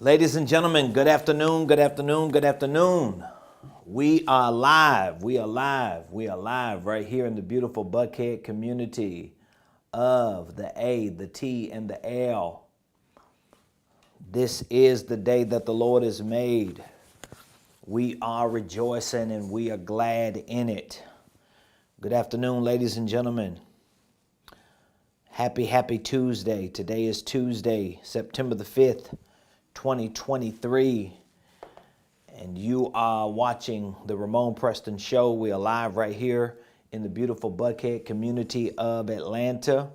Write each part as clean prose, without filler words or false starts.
Ladies and gentlemen, good afternoon, good afternoon, good afternoon. We are live, we are live, we are live right here in the beautiful Buckhead community of the A, the T, and the L. This is the day that the Lord has made. We are rejoicing and we are glad in it. Good afternoon, ladies and gentlemen. Happy Tuesday. Today is Tuesday, September the 5th, 2023. And you are watching the Ramonepreston Show. We are live right here in the beautiful Buckhead community of Atlanta.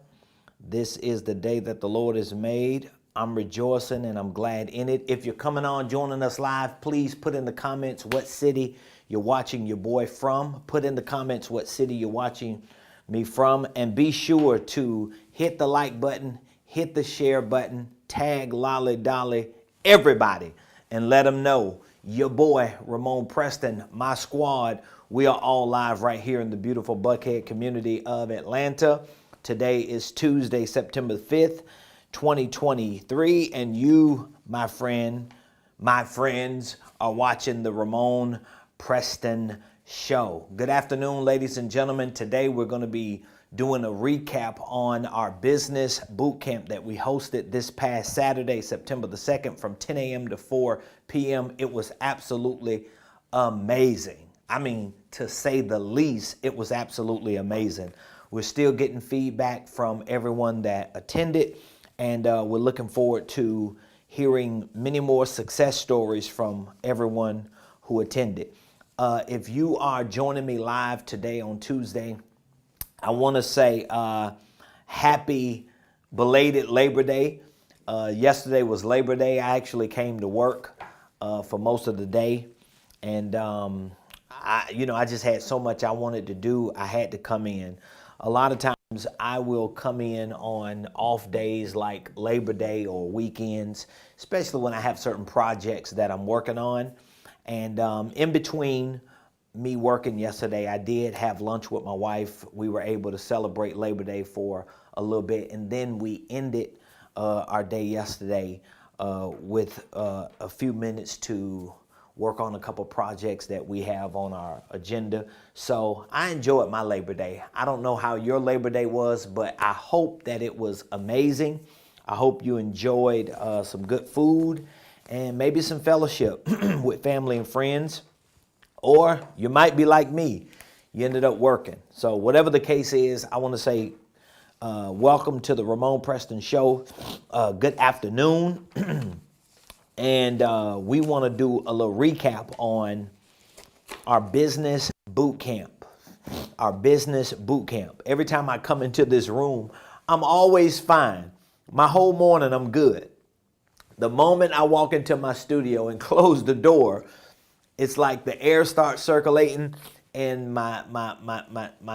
This is the day that the Lord has made. I'm rejoicing and I'm glad in it. If you're coming on, joining us live, please put in the comments what city you're watching your boy from. Put in the comments what city you're watching me from. And be sure to hit the like button, hit the share button, tag Lolly Dolly, everybody, and let them know your boy Ramonepreston, my squad. We are all live right here in the beautiful Buckhead community of Atlanta. Today is Tuesday, September 5th, 2023, and you, my friends, are watching the Ramonepreston Show. Good afternoon, ladies and gentlemen. Today we're going to be doing a recap on our business boot camp that we hosted this past Saturday, September the 2nd, from 10 a.m. to 4 p.m. It was absolutely amazing. I mean, to say the least, it was absolutely amazing. We're still getting feedback from everyone that attended, and we're looking forward to hearing many more success stories from everyone who attended. If you are joining me live today on Tuesday, I want to say happy belated Labor Day. Yesterday was Labor Day. I actually came to work for most of the day, and I just had so much I wanted to do. I had to come in. A lot of times I will come in on off days like Labor Day or weekends, especially when I have certain projects that I'm working on. And in between me working yesterday, I did have lunch with my wife. We were able to celebrate Labor Day for a little bit, and then we ended our day yesterday with a few minutes to work on a couple projects that we have on our agenda. So I enjoyed my Labor Day. I don't know how your Labor Day was, but I hope that it was amazing. I hope you enjoyed some good food and maybe some fellowship with family and friends. Or you might be like me. You ended up working. So whatever the case is, I want to say welcome to the Ramonepreston Show. Good afternoon. And we want to do a little recap on our business boot camp. Our business boot camp. Every time I come into this room, I'm always fine. My whole morning, I'm good. The moment I walk into my studio and close the door, it's like the air starts circulating and my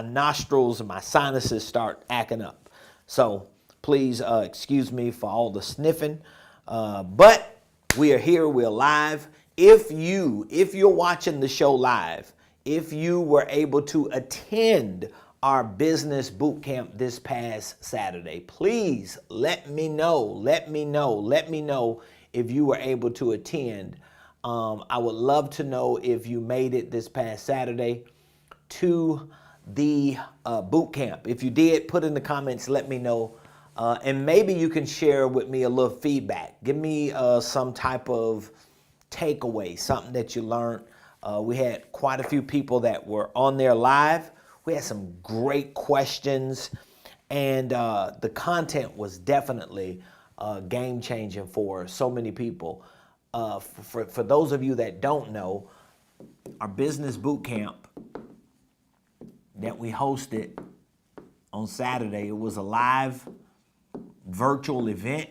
nostrils and my sinuses start acting up. So please excuse me for all the sniffing. But we are here, we're live. If you're watching the show live, if you were able to attend our business boot camp this past Saturday, please let me know if you were able to attend. I would love to know if you made it this past Saturday to the boot camp. If you did, put in the comments, let me know. And maybe you can share with me a little feedback. Give me some type of takeaway, something that you learned. We had quite a few people that were on there live. We had some great questions, and the content was definitely game-changing for so many people. For those of you that don't know, our business boot camp that we hosted on Saturday, it was a live virtual event,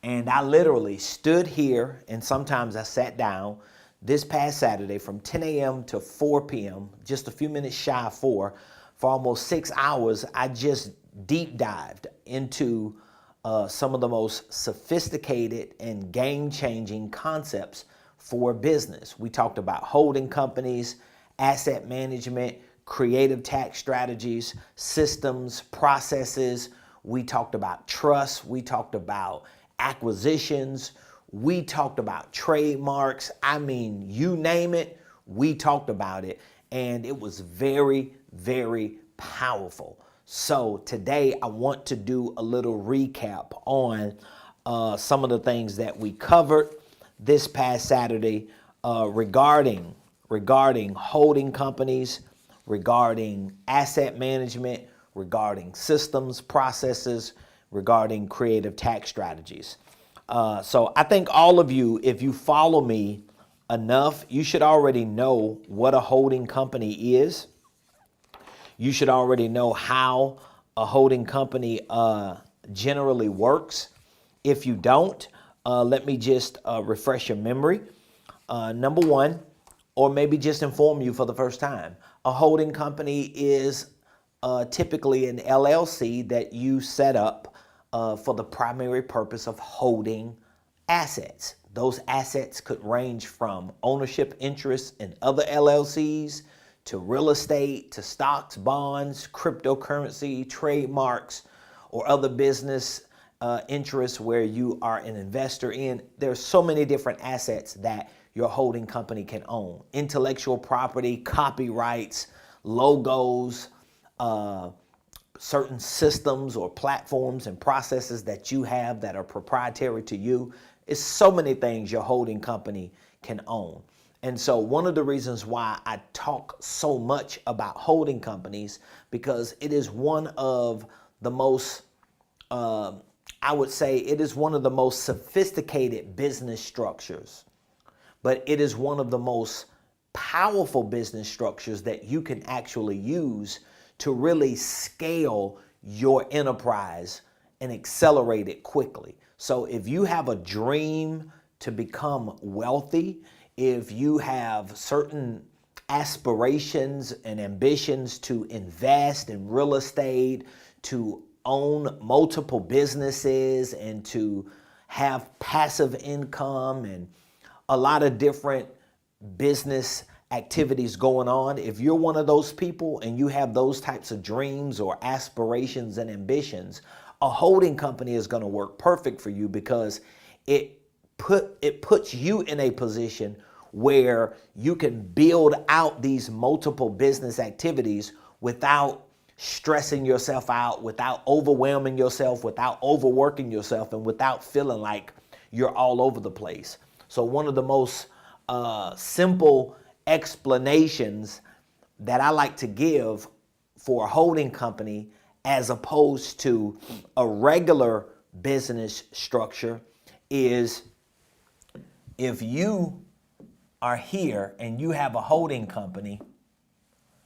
and I literally stood here, and sometimes I sat down this past Saturday from 10 a.m. to 4 p.m., just a few minutes shy of 4, for almost 6 hours. I just deep dived into some of the most sophisticated and game-changing concepts for business. We talked about holding companies, asset management, creative tax strategies, systems, processes. We talked about trust. We talked about acquisitions. We talked about trademarks. I mean, you name it, we talked about it. And it was very, very powerful. So today I want to do a little recap on some of the things that we covered this past Saturday regarding holding companies, regarding asset management, regarding systems, processes, regarding creative tax strategies. So I think all of you, if you follow me enough, you should already know what a holding company is. You should already know how a holding company generally works. If you don't, let me just refresh your memory. Number one, or maybe just inform you for the first time. A holding company is typically an LLC that you set up for the primary purpose of holding assets. Those assets could range from ownership interests in other LLCs to real estate, to stocks, bonds, cryptocurrency, trademarks, or other business interests where you are an investor in. There's so many different assets that your holding company can own. Intellectual property, copyrights, logos, certain systems or platforms and processes that you have that are proprietary to you. It's so many things your holding company can own. And so one of the reasons why I talk so much about holding companies, because it is one of the most, I would say it is one of the most sophisticated business structures, but it is one of the most powerful business structures that you can actually use to really scale your enterprise and accelerate it quickly. So if you have a dream to become wealthy, if you have certain aspirations and ambitions to invest in real estate, to own multiple businesses, and to have passive income and a lot of different business activities going on, if you're one of those people and you have those types of dreams or aspirations and ambitions, a holding company is going to work perfect for you, because it puts you in a position where you can build out these multiple business activities without stressing yourself out, without overwhelming yourself, without overworking yourself, and without feeling like you're all over the place. So one of the most simple explanations that I like to give for a holding company as opposed to a regular business structure is, if you are here and you have a holding company,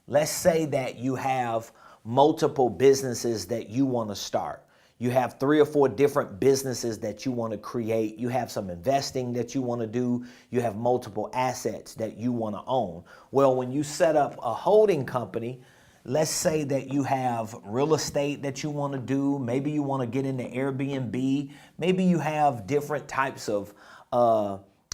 let's say that you have multiple businesses that you want to start. You have 3 or 4 different businesses that you want to create. You have some investing that you want to do. You have multiple assets that you want to own. Well, when you set up a holding company, let's say that you have real estate that you want to do. Maybe you want to get into Airbnb. Maybe you have different types of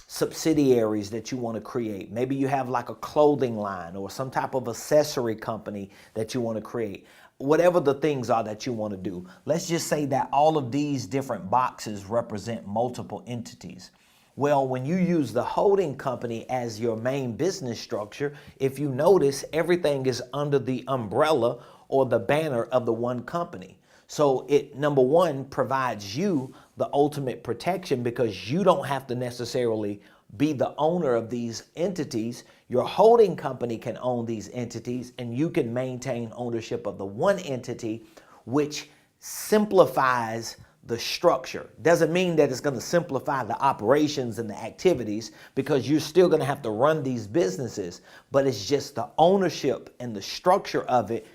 subsidiaries that you want to create. Maybe you have like a clothing line or some type of accessory company that you want to create. Whatever the things are that you want to do. Let's just say that all of these different boxes represent multiple entities. Well, when you use the holding company as your main business structure, if you notice, everything is under the umbrella or the banner of the one company. So it, number one, provides you the ultimate protection, because you don't have to necessarily be the owner of these entities. Your holding company can own these entities, and you can maintain ownership of the one entity, which simplifies the structure. Doesn't mean that it's going to simplify the operations and the activities, because you're still going to have to run these businesses, but it's just the ownership and the structure of it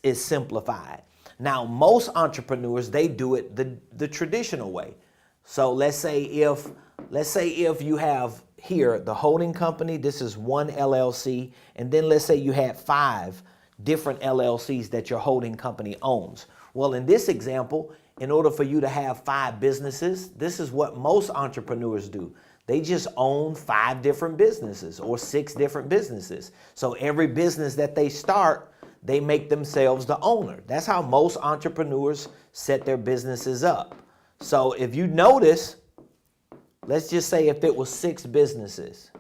is simplified. Now, most entrepreneurs, they do it the traditional way. So let's say if you have here the holding company, this is one LLC, and then let's say you had 5 different LLCs that your holding company owns. Well, in this example, in order for you to have 5 businesses, this is what most entrepreneurs do. They just own 5 different businesses or 6 different businesses. So every business that they start, they make themselves the owner. That's how most entrepreneurs set their businesses up. So if you notice, let's just say if it was 6 businesses,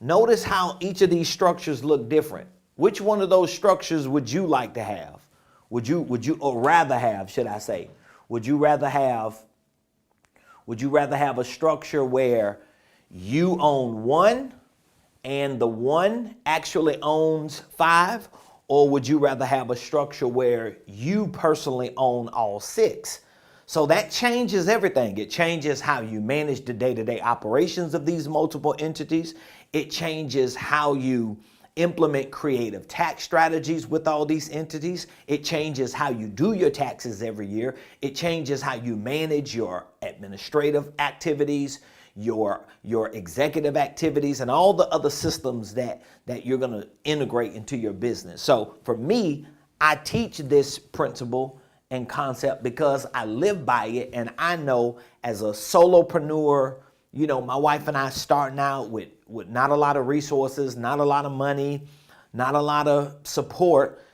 notice how each of these structures look different. Which one of those structures would you like to have? Or rather have, should I say? Would you rather have a structure where you own 1 and the 1 actually owns 5? Or would you rather have a structure where you personally own all 6? So that changes everything. It changes how you manage the day-to-day operations of these multiple entities. It changes how you implement creative tax strategies with all these entities. It changes how you do your taxes every year. It changes how you manage your administrative activities, your executive activities, and all the other systems that you're going to integrate into your business. So for me, I teach this principle and concept because I live by it, and I know as a solopreneur, my wife and I starting out with not a lot of resources, not a lot of money, not a lot of support,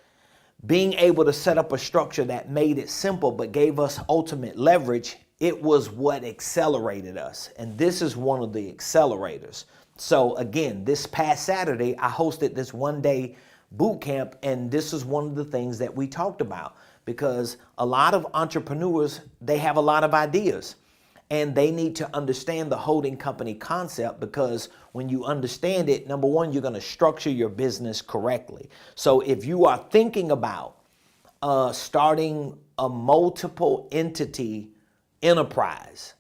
being able to set up a structure that made it simple but gave us ultimate leverage, it was what accelerated us. And this is one of the accelerators. So again, this past Saturday, I hosted this one-day boot camp, and this is one of the things that we talked about, because a lot of entrepreneurs, they have a lot of ideas and they need to understand the holding company concept, because when you understand it, number one, you're going to structure your business correctly. So if you are thinking about starting a multiple entity enterprise,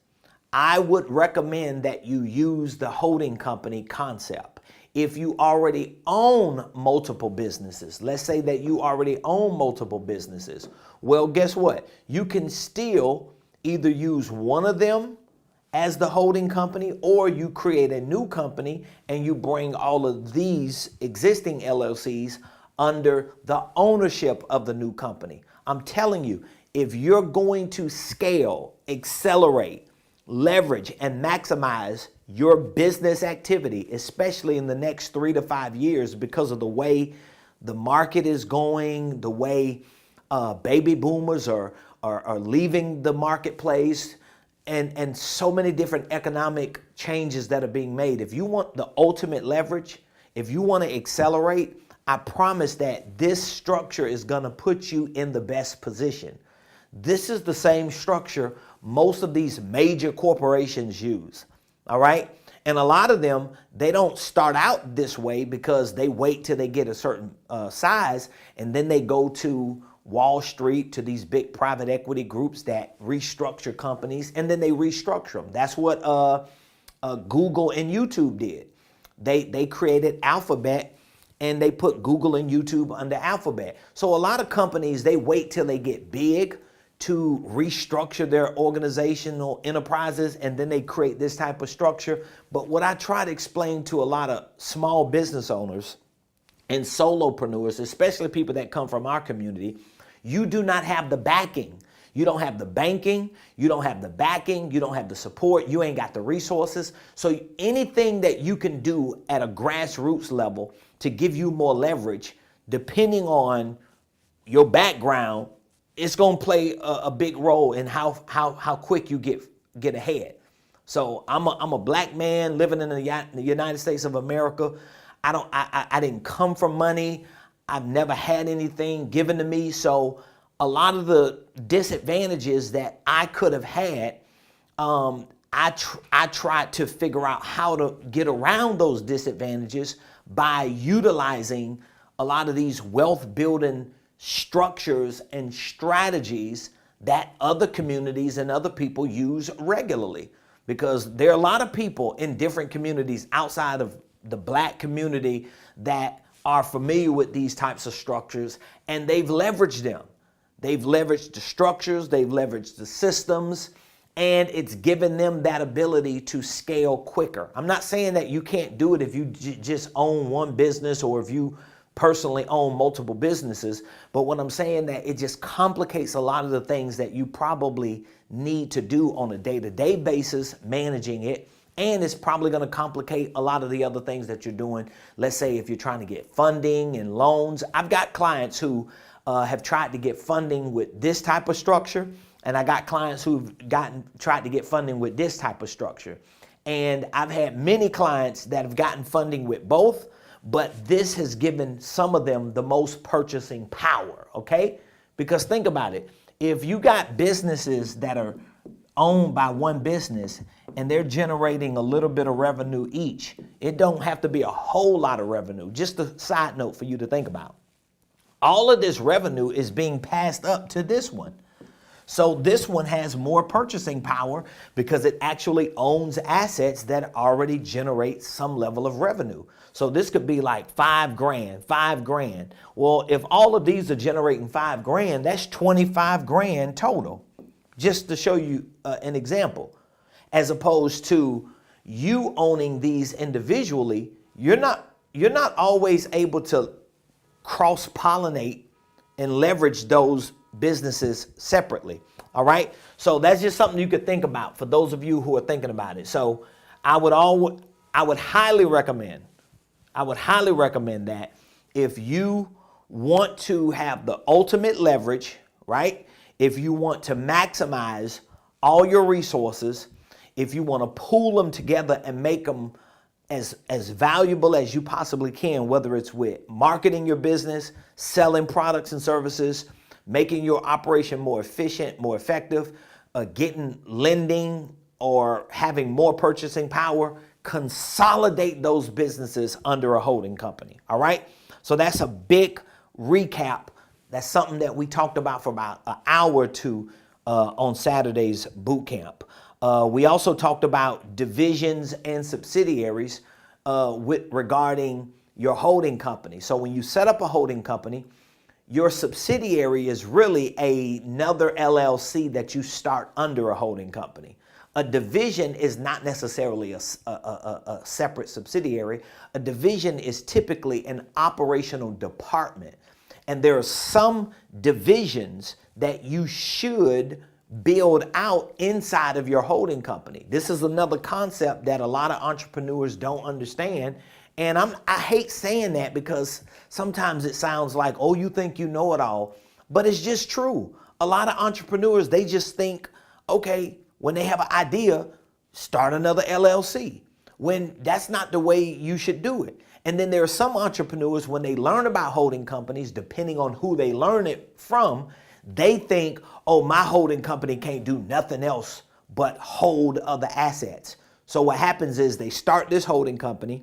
I would recommend that you use the holding company concept. If you already own multiple businesses, let's say that you already own multiple businesses, well, guess what? You can still either use one of them as the holding company, or you create a new company and you bring all of these existing LLCs under the ownership of the new company. I'm telling you, if you're going to scale, accelerate, leverage, and maximize your business activity, especially in the next 3 to 5 years, because of the way the market is going, the way baby boomers are leaving the marketplace, and so many different economic changes that are being made. If you want the ultimate leverage, if you want to accelerate, I promise that this structure is going to put you in the best position. This is the same structure most of these major corporations use, all right? And a lot of them, they don't start out this way because they wait till they get a certain size, and then they go to Wall Street, to these big private equity groups that restructure companies, and then they restructure them. That's what Google and YouTube did. They created Alphabet, and they put Google and YouTube under Alphabet. So a lot of companies, they wait till they get big to restructure their organizational enterprises, and then they create this type of structure. But what I try to explain to a lot of small business owners and solopreneurs, especially people that come from our community, you do not have the backing. You don't have the banking, you don't have the backing, you don't have the support, you ain't got the resources. So anything that you can do at a grassroots level to give you more leverage, depending on your background, it's going to play a big role in how quick you get ahead. So I'm a black man living in the United States of America. I didn't come from money. I've never had anything given to me. So a lot of the disadvantages that I could have had, I tried to figure out how to get around those disadvantages by utilizing a lot of these wealth building structures and strategies that other communities and other people use regularly. Because there are a lot of people in different communities outside of the black community that are familiar with these types of structures, and they've leveraged them. They've leveraged the structures, they've leveraged the systems, and it's given them that ability to scale quicker. I'm not saying that you can't do it if you just own one business or if you personally own multiple businesses, but what I'm saying that it just complicates a lot of the things that you probably need to do on a day-to-day basis managing it. And it's probably going to complicate a lot of the other things that you're doing. Let's say if you're trying to get funding and loans. I've got clients who have tried to get funding with this type of structure, And I got clients who've tried to get funding with this type of structure. And I've had many clients that have gotten funding with both, but this has given some of them the most purchasing power, okay? Because think about it. If you got businesses that are owned by one business and they're generating a little bit of revenue each, it don't have to be a whole lot of revenue. Just a side note for you to think about. All of this revenue is being passed up to this one. So this one has more purchasing power because it actually owns assets that already generate some level of revenue. So this could be like $5,000. Well, if all of these are generating $5,000, that's 25 grand total. Just to show you an example, as opposed to you owning these individually, you're not always able to cross-pollinate and leverage those businesses separately. All right. So that's just something you could think about for those of you who are thinking about it. So I would highly recommend that if you want to have the ultimate leverage, right? If you want to maximize all your resources, if you want to pool them together and make them as valuable as you possibly can, whether it's with marketing your business, selling products and services, making your operation more efficient, more effective, getting lending or having more purchasing power, consolidate those businesses under a holding company. All right. So that's a big recap. That's something that we talked about for about an hour or two on Saturday's boot camp. We also talked about divisions and subsidiaries regarding your holding company. So when you set up a holding company, your subsidiary is really another LLC that you start under a holding company. A division is not necessarily a separate subsidiary. A division is typically an operational department. And there are some divisions that you should build out inside of your holding company. This is another concept that a lot of entrepreneurs don't understand. And I hate saying that because sometimes it sounds like, oh, you think you know it all. But it's just true. A lot of entrepreneurs, they just think, okay, when they have an idea, start another LLC. When that's not the way you should do it. And then there are some entrepreneurs, when they learn about holding companies, depending on who they learn it from, they think, oh, my holding company can't do nothing else but hold other assets. So what happens is they start this holding company,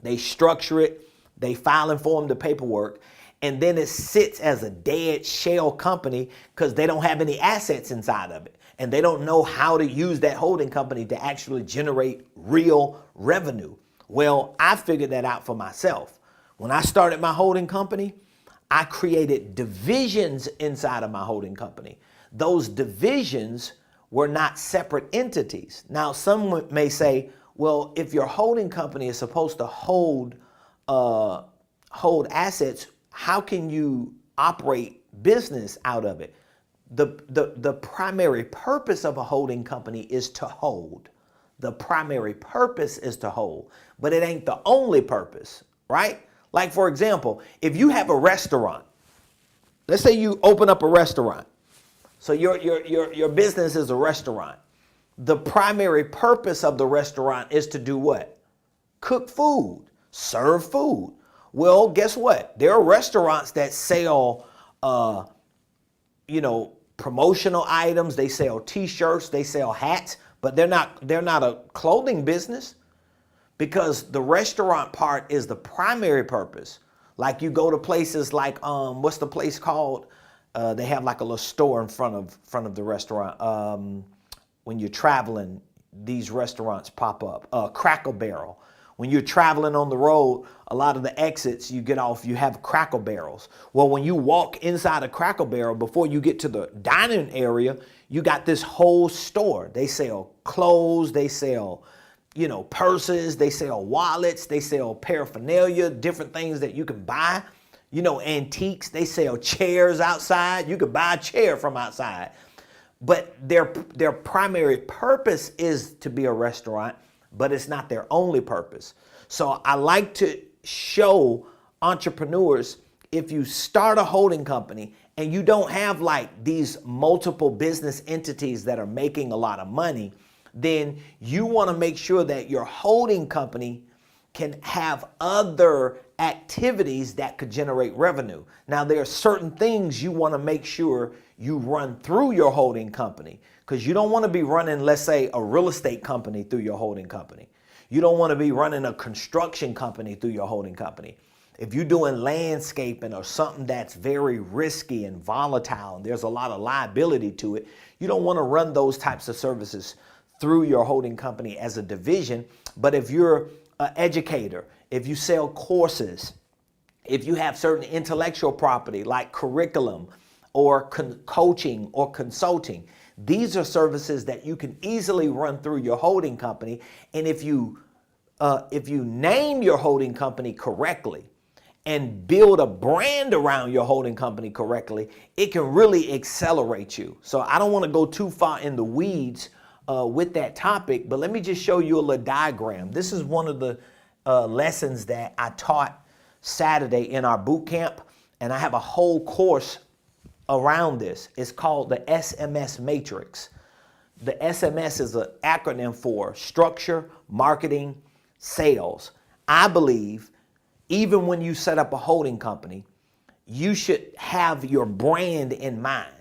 they structure it, they file and form the paperwork, and then it sits as a dead shell company because they don't have any assets inside of it. And they don't know how to use that holding company to actually generate real revenue. Well, I figured that out for myself. When I started my holding company, I created divisions inside of my holding company. Those divisions were not separate entities. Now, someone may say, well, if your holding company is supposed to hold assets, how can you operate business out of it? The primary purpose of a holding company is to hold. The primary purpose is to hold, but it ain't the only purpose, right? Like, for example, if you have a restaurant, let's say you open up a restaurant. So your business is a restaurant. The primary purpose of the restaurant is to do what? Cook food, serve food. Well, guess what? There are restaurants that sell, promotional items. They sell T-shirts, they sell hats, but they're not a clothing business because the restaurant part is the primary purpose. Like you go to places like, what's the place called? They have like a little store in front of the restaurant. When you're traveling, these restaurants pop up. Cracker Barrel. When you're traveling on the road, a lot of the exits you get off, you have Cracker Barrels. Well, when you walk inside a Cracker Barrel, before you get to the dining area, you got this whole store. They sell clothes, they sell, purses, they sell wallets, they sell paraphernalia, different things that you can buy, antiques. They sell chairs outside. You could buy a chair from outside. But their primary purpose is to be a restaurant, but it's not their only purpose. So I like to show entrepreneurs, if you start a holding company and you don't have like these multiple business entities that are making a lot of money, then you want to make sure that your holding company can have other activities that could generate revenue. Now, there are certain things you want to make sure you run through your holding company, because you don't want to be running, let's say, a real estate company through your holding company. You don't want to be running a construction company through your holding company. If you're doing landscaping or something that's very risky and volatile and there's a lot of liability to it, you don't want to run those types of services through your holding company as a division. But if you're an educator, if you sell courses, if you have certain intellectual property like curriculum or coaching or consulting, these are services that you can easily run through your holding company. And if you name your holding company correctly and build a brand around your holding company correctly, it can really accelerate you. So I don't want to go too far in the weeds with that topic, but let me just show you a little diagram. This is one of the lessons that I taught Saturday in our boot camp, and I have a whole course around this. It's called the SMS Matrix. The SMS is an acronym for structure, marketing, sales. I believe even when you set up a holding company, you should have your brand in mind.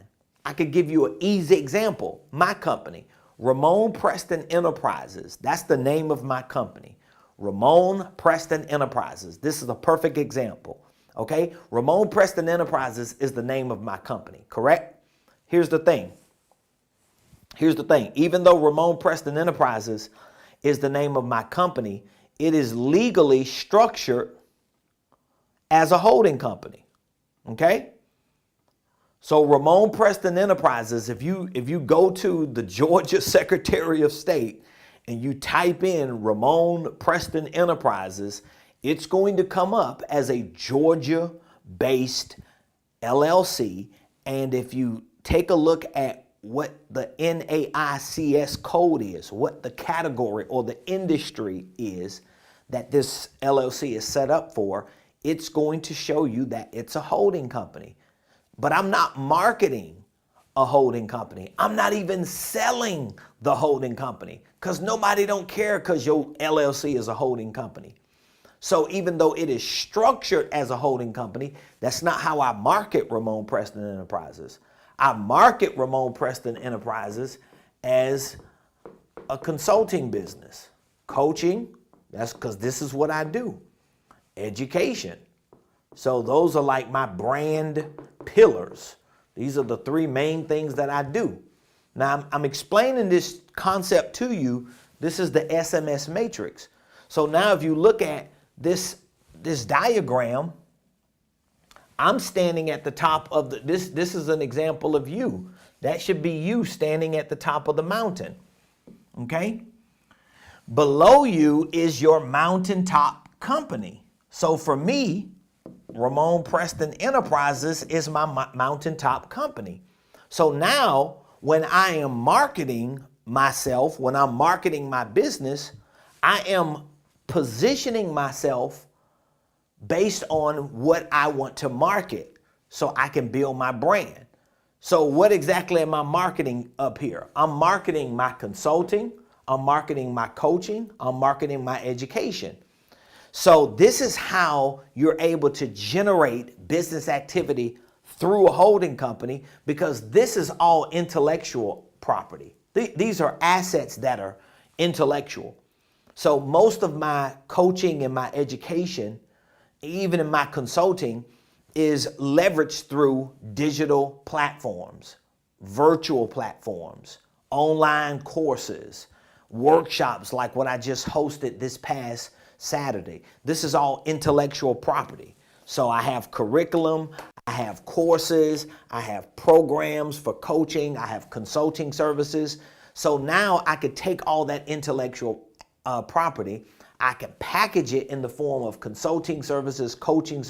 I could give you an easy example. My company, Ramonepreston Enterprises, that's the name of my company. Ramonepreston Enterprises. This is a perfect example. Okay? Ramonepreston Enterprises is the name of my company, correct? Here's the thing. Even though Ramonepreston Enterprises is the name of my company, it is legally structured as a holding company. Okay? So Ramonepreston Enterprises, if you go to the Georgia Secretary of State and you type in Ramonepreston Enterprises, it's going to come up as a Georgia-based LLC. And if you take a look at what the NAICS code is, what the category or the industry is that this LLC is set up for, it's going to show you that it's a holding company. But I'm not marketing a holding company. I'm not even selling the holding company, because nobody don't care because your LLC is a holding company. So even though it is structured as a holding company, that's not how I market Ramonepreston Enterprises. I market Ramonepreston Enterprises as a consulting business. Coaching, that's because this is what I do. Education. So those are like my brand pillars. These are the three main things that I do. Now I'm explaining this concept to you. This is the SMS matrix. So now if you look at this diagram, I'm standing at the top of this is an example of you. That should be you standing at the top of the mountain. Okay? Below you is your mountaintop company. So for me, Ramonepreston Enterprises is my mountaintop company. So now when I am marketing myself, when I'm marketing my business, I am positioning myself based on what I want to market so I can build my brand. So what exactly am I marketing up here? I'm marketing my consulting, I'm marketing my coaching, I'm marketing my education. So this is how you're able to generate business activity through a holding company, because this is all intellectual property. These are assets that are intellectual. So most of my coaching and my education, even in my consulting, is leveraged through digital platforms, virtual platforms, online courses, workshops like what I just hosted this past Saturday. This is all intellectual property. So I have curriculum, I have courses, I have programs for coaching, I have consulting services. So now I could take all that intellectual property, I can package it in the form of consulting services, coaching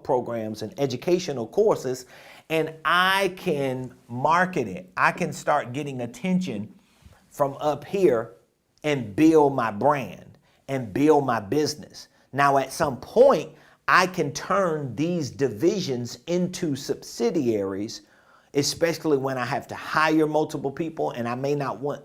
programs, and educational courses, and I can market it. I can start getting attention from up here and build my brand and build my business. Now, at some point, I can turn these divisions into subsidiaries, especially when I have to hire multiple people, and I may not want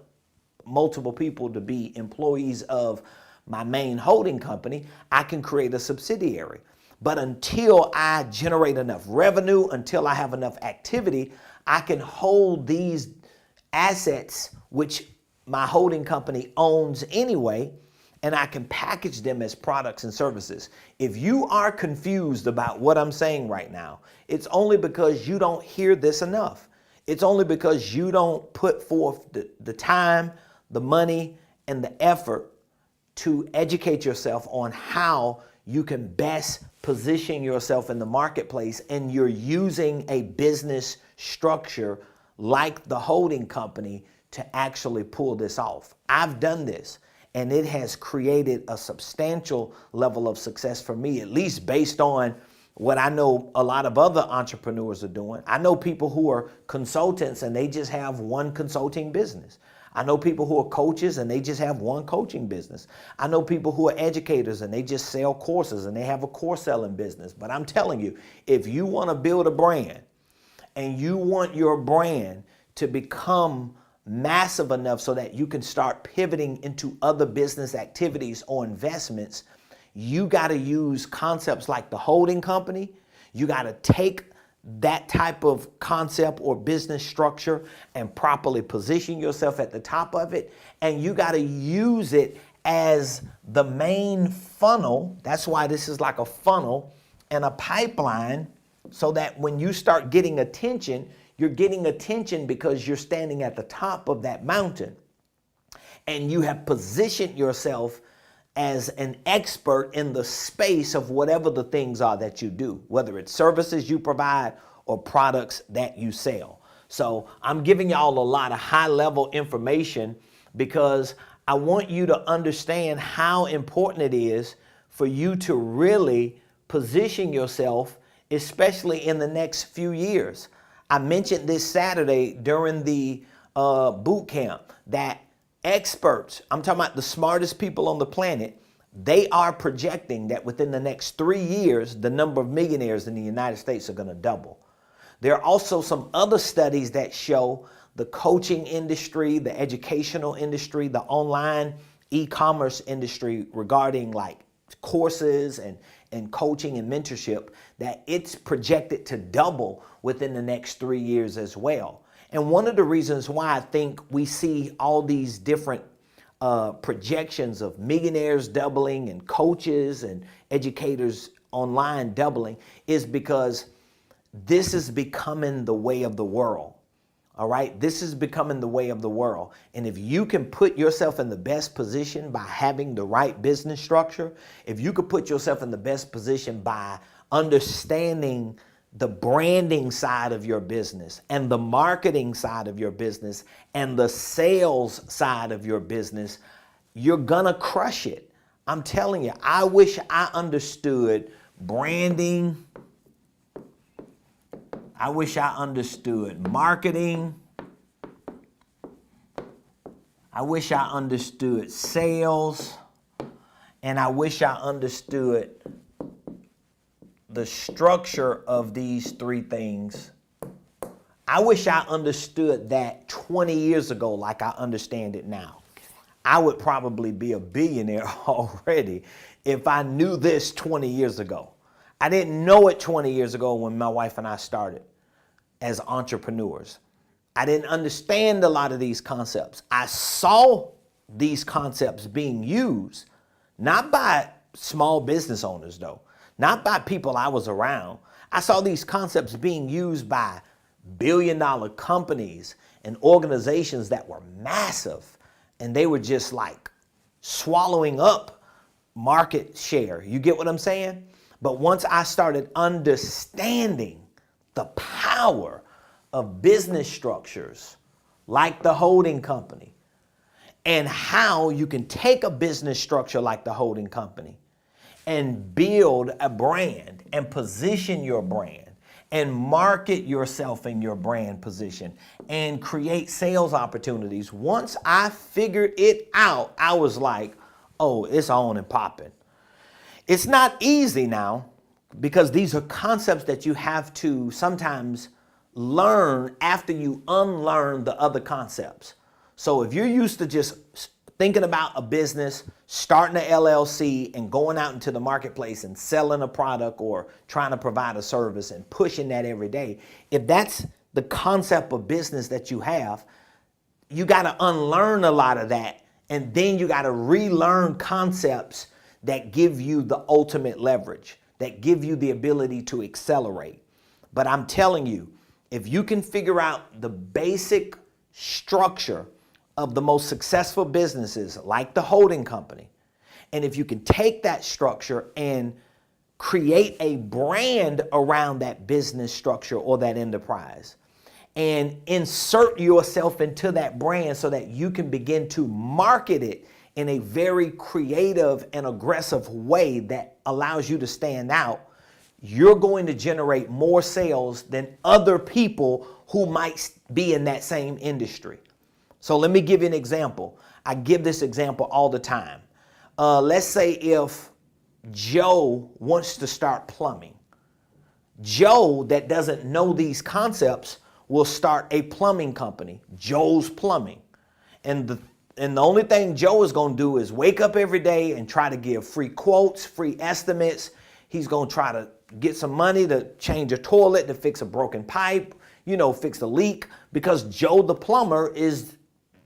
multiple people to be employees of my main holding company. I can create a subsidiary. But until I generate enough revenue, until I have enough activity, I can hold these assets, which my holding company owns anyway, and I can package them as products and services. If you are confused about what I'm saying right now, it's only because you don't hear this enough. It's only because you don't put forth the time, the money, and the effort to educate yourself on how you can best position yourself in the marketplace, and you're using a business structure like the holding company to actually pull this off. I've done this, and it has created a substantial level of success for me, at least based on what I know a lot of other entrepreneurs are doing. I know people who are consultants and they just have one consulting business. I know people who are coaches and they just have one coaching business. I know people who are educators and they just sell courses and they have a course selling business. But I'm telling you, if you want to build a brand and you want your brand to become massive enough so that you can start pivoting into other business activities or investments, you got to use concepts like the holding company. You got to take that type of concept or business structure and properly position yourself at the top of it. And you got to use it as the main funnel. That's why this is like a funnel and a pipeline, so that when you start getting attention, you're getting attention because you're standing at the top of that mountain and you have positioned yourself as an expert in the space of whatever the things are that you do, whether it's services you provide or products that you sell. So I'm giving y'all a lot of high level information because I want you to understand how important it is for you to really position yourself, especially in the next few years. I mentioned this Saturday during the boot camp that experts, I'm talking about the smartest people on the planet, they are projecting that within the next 3 years, the number of millionaires in the United States are going to double. There are also some other studies that show the coaching industry, the educational industry, the online e-commerce industry regarding like courses and coaching and mentorship, that it's projected to double within the next 3 years as well. And one of the reasons why I think we see all these different projections of millionaires doubling and coaches and educators online doubling is because this is becoming the way of the world. All right, this is becoming the way of the world. And if you can put yourself in the best position by having the right business structure, if you could put yourself in the best position by understanding the branding side of your business and the marketing side of your business and the sales side of your business, you're gonna crush it. I'm telling you, I wish I understood branding. I wish I understood marketing. I wish I understood sales. And I wish I understood the structure of these three things. I wish I understood that 20 years ago like I understand it now. I would probably be a billionaire already if I knew this 20 years ago. I didn't know it 20 years ago when my wife and I started as entrepreneurs. I didn't understand a lot of these concepts. I saw these concepts being used, not by small business owners though, not by people I was around. I saw these concepts being used by billion-dollar companies and organizations that were massive, and they were just like swallowing up market share. You get what I'm saying? But once I started understanding the power of business structures like the holding company and how you can take a business structure like the holding company and build a brand and position your brand and market yourself in your brand position and create sales opportunities. Once I figured it out, I was like, oh, it's on and popping. It's not easy now. because these are concepts that you have to sometimes learn after you unlearn the other concepts. So if you're used to just thinking about a business, starting an LLC and going out into the marketplace and selling a product or trying to provide a service and pushing that every day, if that's the concept of business that you have, you got to unlearn a lot of that, and then you got to relearn concepts that give you the ultimate leverage, that give you the ability to accelerate. But I'm telling you, if you can figure out the basic structure of the most successful businesses like the holding company, and if you can take that structure and create a brand around that business structure or that enterprise, and insert yourself into that brand so that you can begin to market it in a very creative and aggressive way that allows you to stand out, you're going to generate more sales than other people who might be in that same industry. So let me give you an example. I give this example all the time. Let's say if Joe wants to start plumbing. Joe, that doesn't know these concepts, will start a plumbing company, Joe's Plumbing. And the only thing Joe is going to do is wake up every day and try to give free quotes, free estimates. He's going to try to get some money to change a toilet, to fix a broken pipe, fix a leak, because Joe the plumber is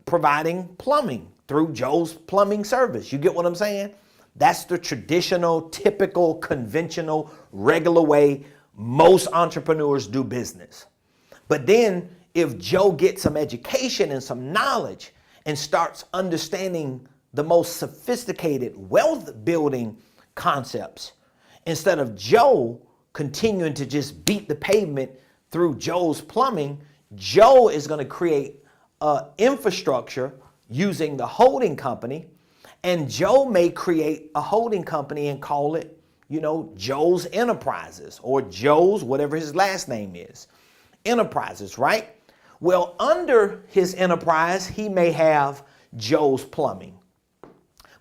providing plumbing through Joe's Plumbing service. You get what I'm saying? That's the traditional, typical, conventional, regular way most entrepreneurs do business. But then if Joe gets some education and some knowledge and starts understanding the most sophisticated wealth building concepts, instead of Joe continuing to just beat the pavement through Joe's Plumbing, Joe is going to create an infrastructure using the holding company, and Joe may create a holding company and call it, Joe's Enterprises, or Joe's, whatever his last name is. Enterprises, right? Well, under his enterprise, he may have Joe's Plumbing.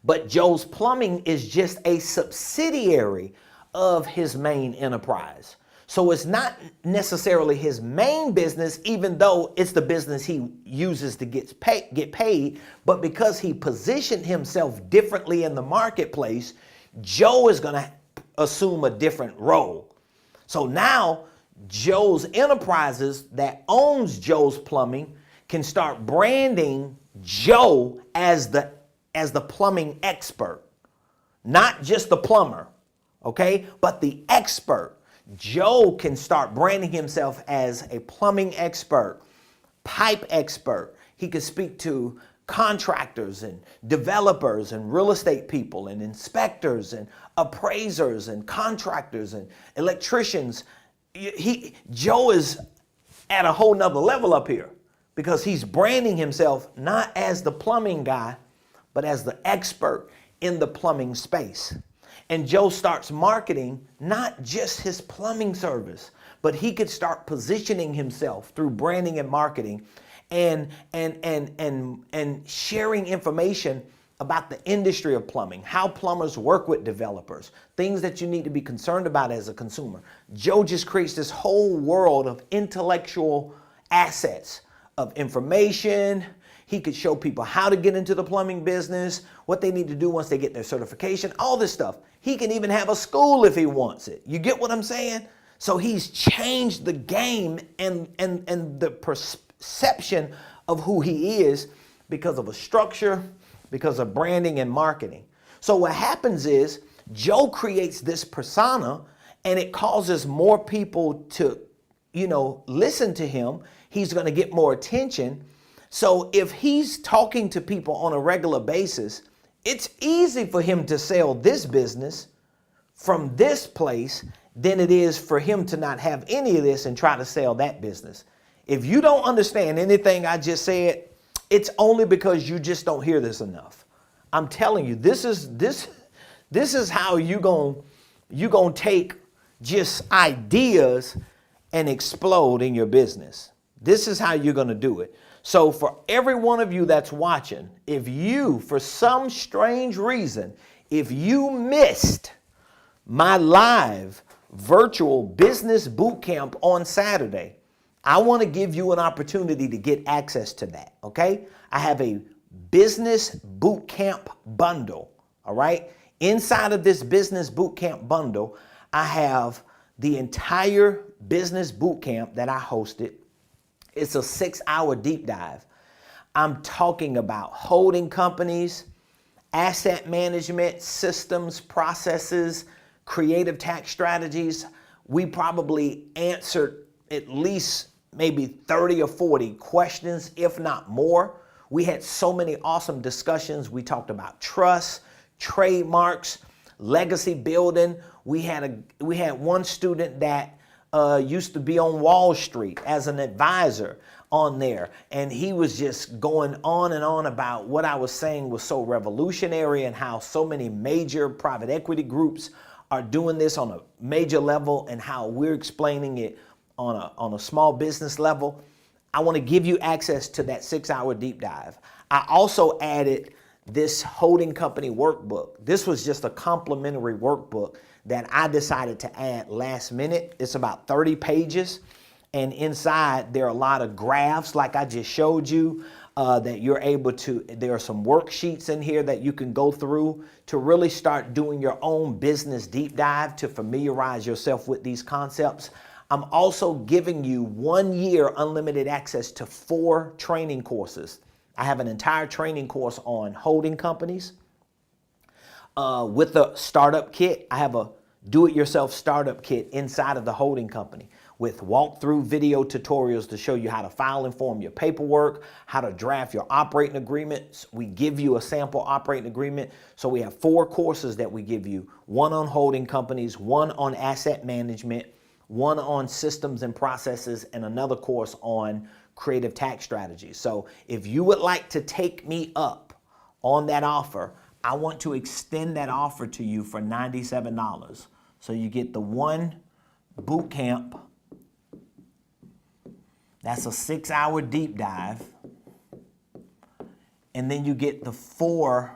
But Joe's Plumbing is just a subsidiary of his main enterprise. So it's not necessarily his main business, even though it's the business he uses to get paid. But because he positioned himself differently in the marketplace, Joe is going to assume a different role. So now Joe's Enterprises that owns Joe's Plumbing can start branding Joe as the plumbing expert, not just the plumber, okay, but the expert. Joe can start branding himself as a plumbing expert, pipe expert. He can speak to contractors and developers and real estate people and inspectors and appraisers and contractors and electricians. Joe is at a whole nother level up here because he's branding himself not as the plumbing guy, but as the expert in the plumbing space. And Joe starts marketing not just his plumbing service, but he could start positioning himself through branding and marketing and sharing information about the industry of plumbing, how plumbers work with developers, things that you need to be concerned about as a consumer. Joe just creates this whole world of intellectual assets, of information. He could show people how to get into the plumbing business, what they need to do once they get their certification, all this stuff. He can even have a school if he wants it. You get what I'm saying? So he's changed the game and the perception of who he is because of a structure, because of branding and marketing. So what happens is Joe creates this persona and it causes more people to, listen to him. He's going to get more attention. So if he's talking to people on a regular basis, it's easy for him to sell this business from this place than it is for him to not have any of this and try to sell that business. If you don't understand anything I just said, it's only because you just don't hear this enough. I'm telling you, this is how you gonna take just ideas and explode in your business. This is how you're gonna do it. So for every one of you that's watching, if you, for some strange reason, if you missed my live virtual business boot camp on Saturday. I want to give you an opportunity to get access to that, okay? I have a business boot camp bundle, all right? Inside of this business boot camp bundle, I have the entire business boot camp that I hosted. It's a 6-hour deep dive. I'm talking about holding companies, asset management, systems, processes, creative tax strategies. We probably answered at least maybe 30 or 40 questions, if not more. We had so many awesome discussions. We talked about trust, trademarks, legacy building. We had one student that used to be on Wall Street as an advisor on there, and he was just going on and on about what I was saying was so revolutionary and how so many major private equity groups are doing this on a major level and how we're explaining it on a small business level. I want to give you access to that 6-hour deep dive. I also added this holding company workbook. This was just a complimentary workbook that I decided to add last minute. It's about 30 pages. And inside, there are a lot of graphs like I just showed you that you're able to, there are some worksheets in here that you can go through to really start doing your own business deep dive to familiarize yourself with these concepts. I'm also giving you 1 year unlimited access to 4 training courses. I have an entire training course on holding companies with a startup kit. I have a do-it-yourself startup kit inside of the holding company with walkthrough video tutorials to show you how to file and form your paperwork, how to draft your operating agreements. We give you a sample operating agreement. So we have 4 courses that we give you, 1 on holding companies, 1 on asset management, 1 on systems and processes, and another course on creative tax strategies. So if you would like to take me up on that offer, I want to extend that offer to you for $97. So you get the 1 boot camp. That's a 6-hour deep dive. And then you get the 4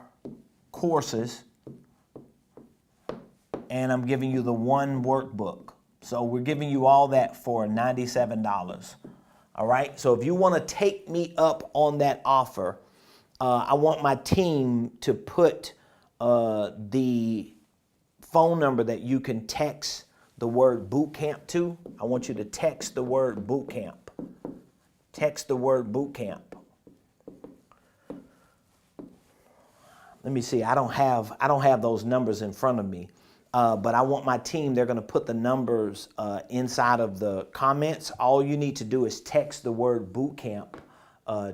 courses. And I'm giving you the 1 workbook. So we're giving you all that for $97. All right. So if you want to take me up on that offer, I want my team to put the phone number that you can text the word bootcamp to. I want you to text the word bootcamp. Text the word bootcamp. Let me see. I don't have those numbers in front of me. But I want my team, they're going to put the numbers inside of the comments. All you need to do is text the word bootcamp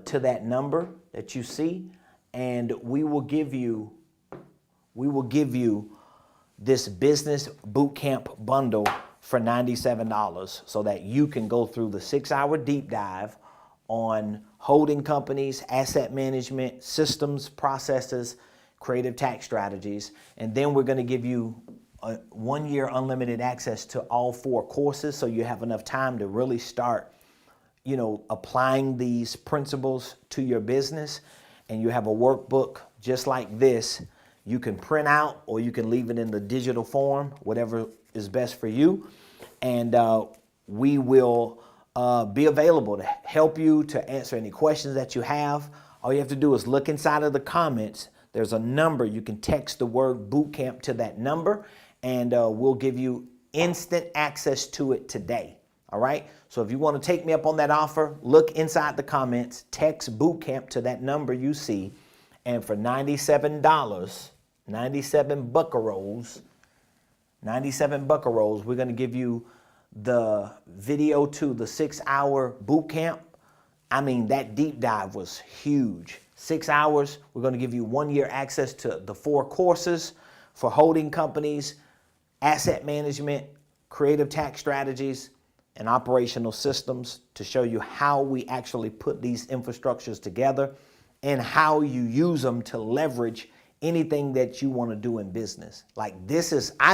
to that number that you see, and we will give you this business bootcamp bundle for $97 so that you can go through the 6-hour deep dive on holding companies, asset management, systems, processes, creative tax strategies, and then we're going to give you 1 year unlimited access to all 4 courses, so you have enough time to really start, applying these principles to your business. And you have a workbook just like this. You can print out or you can leave it in the digital form, whatever is best for you. And we will be available to help you, to answer any questions that you have. All you have to do is look inside of the comments. There's a number. You can text the word bootcamp to that number, and we'll give you instant access to it today. All right. So if you want to take me up on that offer, look inside the comments, text bootcamp to that number you see. And for $97, 97 buckaroos, we're going to give you the video to the 6-hour bootcamp. I mean, that deep dive was huge. 6 hours. We're going to give you 1 year access to the 4 courses for holding companies, asset management, creative tax strategies, and operational systems to show you how we actually put these infrastructures together and how you use them to leverage anything that you want to do in business. I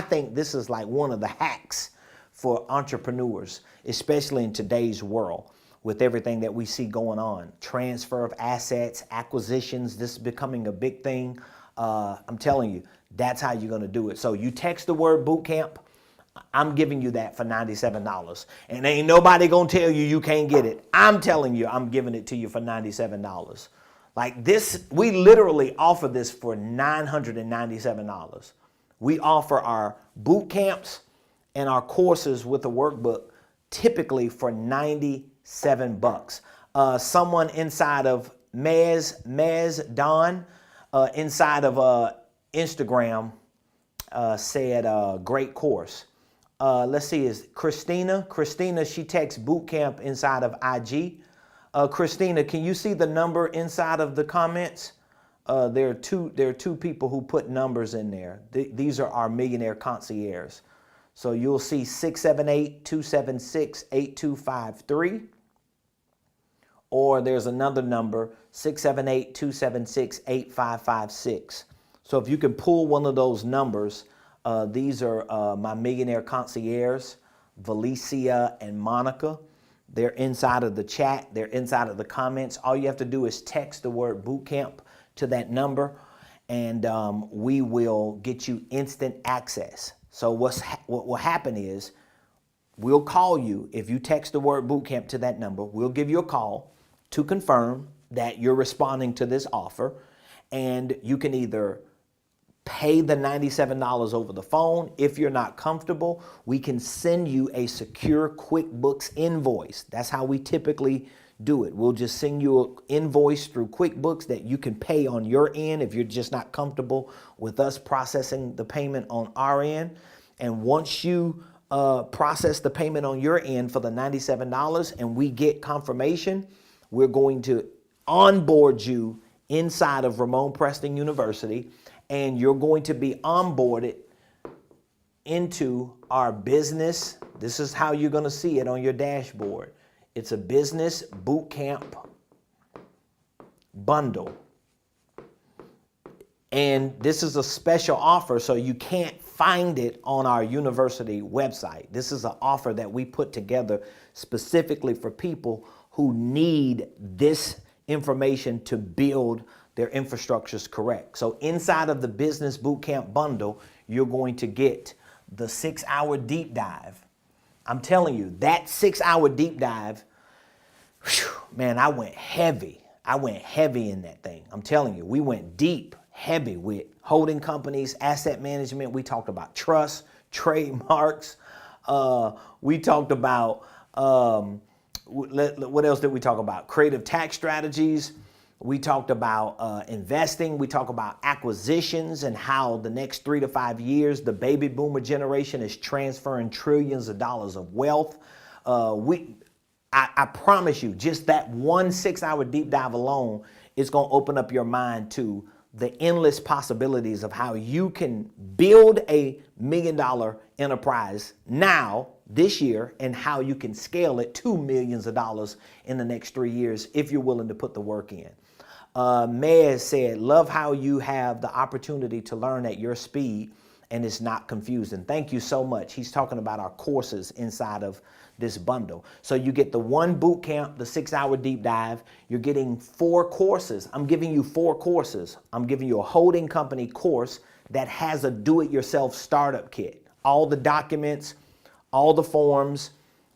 think this is like one of the hacks for entrepreneurs, especially in today's world with everything that we see going on. Transfer of assets, acquisitions, this is becoming a big thing. I'm telling you, that's how you're going to do it. So you text the word bootcamp. I'm giving you that for $97. And ain't nobody gonna tell you you can't get it. I'm telling you, I'm giving it to you for $97. Like this, we literally offer this for $997. We offer our boot camps and our courses with the workbook typically for $97. Someone inside of Mez Don, inside of Instagram said great course. Let's see, is Christina, she texts boot camp inside of IG. Christina, can you see the number inside of the comments? There are two people who put numbers in there. These are our Millionaire concierges. So you'll see 678-276-8253. Or there's another number, 678-276-8556. So if you can pull one of those numbers, these are my Millionaire concierges, Valicia and Monica. They're inside of the chat. They're inside of the comments. All you have to do is text the word bootcamp to that number, and we will get you instant access. So what will happen is we'll call you. If you text the word bootcamp to that number, we'll give you a call to confirm that you're responding to this offer, and you can either pay the $97 over the phone. If you're not comfortable, we can send you a secure QuickBooks invoice. That's how we typically do it. We'll just send you an invoice through QuickBooks that you can pay on your end if you're just not comfortable with us processing the payment on our end. And once you process the payment on your end for the $97 and we get confirmation, we're going to onboard you inside of Ramonepreston University, and you're going to be onboarded into our business. This is how you're going to see it on your dashboard. It's a business boot camp bundle. And this is a special offer, so you can't find it on our university website. This is an offer that we put together specifically for people who need this information to build their infrastructures correct. So inside of the business bootcamp bundle, you're going to get the 6-hour deep dive. I'm telling you, that 6-hour deep dive, whew, man, I went heavy. I went heavy in that thing. I'm telling you, we went deep, heavy with holding companies, asset management. We talked about trust, trademarks. We talked about, what else did we talk about? Creative tax strategies. We talked about investing. We talked about acquisitions and how the next 3 to 5 years, the baby boomer generation is transferring trillions of dollars of wealth. I promise you, just that one 6-hour deep dive alone is going to open up your mind to the endless possibilities of how you can build a $1 million enterprise now, this year, and how you can scale it to millions of dollars in the next 3 years if you're willing to put the work in. Mez said, love how you have the opportunity to learn at your speed and it's not confusing. Thank you so much. He's talking about our courses inside of this bundle. So you get the one boot camp, the 6-hour deep dive. You're getting 4 courses. I'm giving you 4 courses. I'm giving you a holding company course that has a do-it-yourself startup kit. All the documents, all the forms,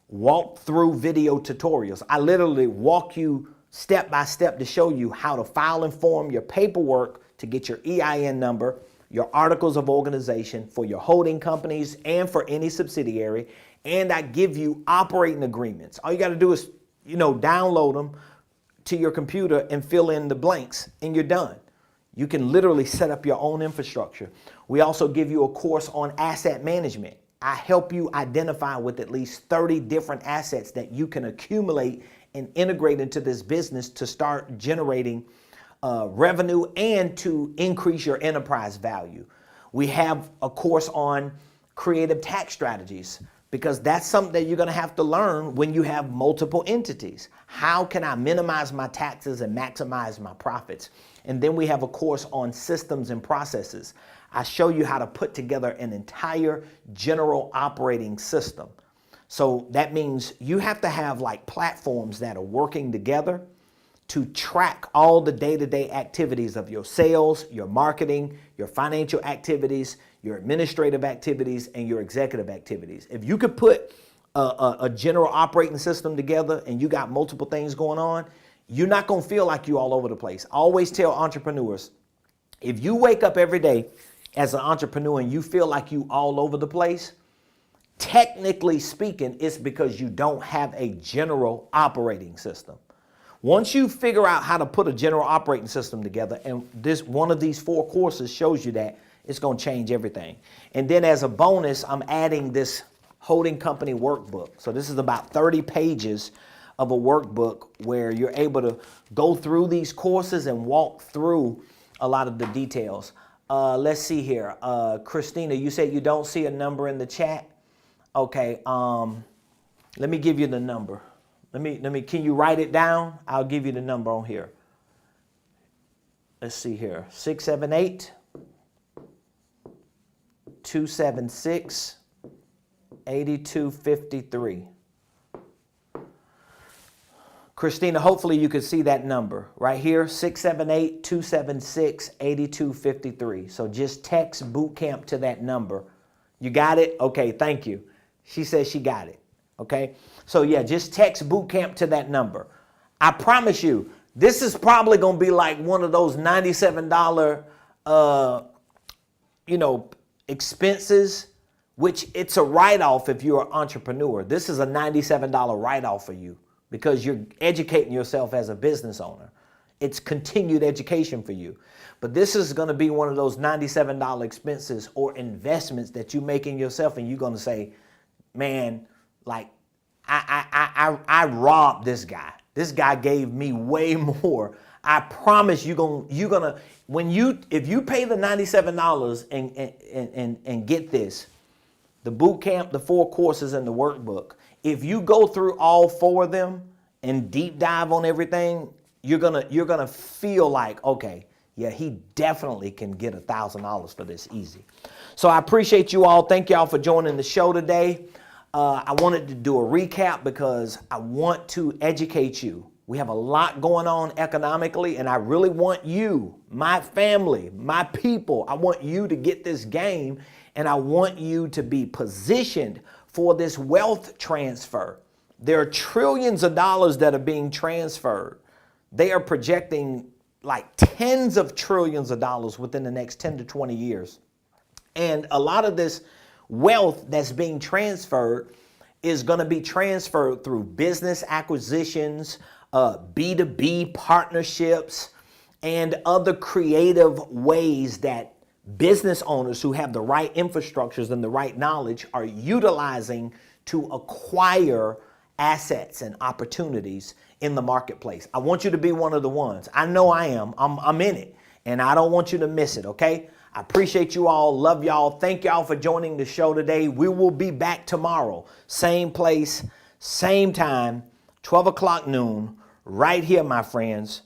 walk-through video tutorials. I literally walk you step by step to show you how to file and form your paperwork to get your EIN number, your articles of organization for your holding companies and for any subsidiary. And I give you operating agreements. All you got to do is, download them to your computer and fill in the blanks and you're done. You can literally set up your own infrastructure. We also give you a course on asset management. I help you identify with at least 30 different assets that you can accumulate and integrate into this business to start generating revenue and to increase your enterprise value. We have a course on creative tax strategies because that's something that you're going to have to learn when you have multiple entities. How can I minimize my taxes and maximize my profits? And then we have a course on systems and processes. I show you how to put together an entire general operating system. So that means you have to have like platforms that are working together to track all the day-to-day activities of your sales, your marketing, your financial activities, your administrative activities, and your executive activities. If you could put a general operating system together and you got multiple things going on, you're not going to feel like you're all over the place. I always tell entrepreneurs, if you wake up every day as an entrepreneur and you feel like you all over the place, technically speaking, it's because you don't have a general operating system. Once you figure out how to put a general operating system together, and this one of these 4 courses shows you that, it's going to change everything. And then as a bonus, I'm adding this holding company workbook. So this is about 30 pages of a workbook where you're able to go through these courses and walk through a lot of the details. Let's see here. Christina, you said you don't see a number in the chat. Okay. Let me give you the number. Can you write it down? I'll give you the number on here. Let's see here. 678-276-8253. Christina, hopefully you can see that number right here, 678-276-8253. So just text bootcamp to that number. You got it? Okay, thank you. She says she got it. Okay, so yeah, just text bootcamp to that number. I promise you, this is probably going to be like one of those $97, expenses, which it's a write-off if you're an entrepreneur. This is a $97 write-off for you because you're educating yourself as a business owner. It's continued education for you. But this is going to be one of those $97 expenses or investments that you make in yourself, and you're going to say, man, like, I robbed this guy. This guy gave me way more. I promise if you pay the $97 and get this, the boot camp, the 4 courses and the workbook, if you go through all 4 of them and deep dive on everything, you're gonna feel like, okay, yeah, he definitely can get $1,000 for this easy. So I appreciate you all. Thank y'all for joining the show today. I wanted to do a recap because I want to educate you. We have a lot going on economically, and I really want you, my family, my people, I want you to get this game, and I want you to be positioned for this wealth transfer. There are trillions of dollars that are being transferred. They are projecting like tens of trillions of dollars within the next 10 to 20 years. And a lot of this wealth that's being transferred is going to be transferred through business acquisitions, B2B partnerships, and other creative ways that business owners who have the right infrastructures and the right knowledge are utilizing to acquire assets and opportunities in the marketplace. I want you to be one of the ones. I know I am. I'm in it, and I don't want you to miss it, okay? I appreciate you all. Love y'all. Thank y'all for joining the show today. We will be back tomorrow. Same place, same time, 12 o'clock noon, right here, my friends,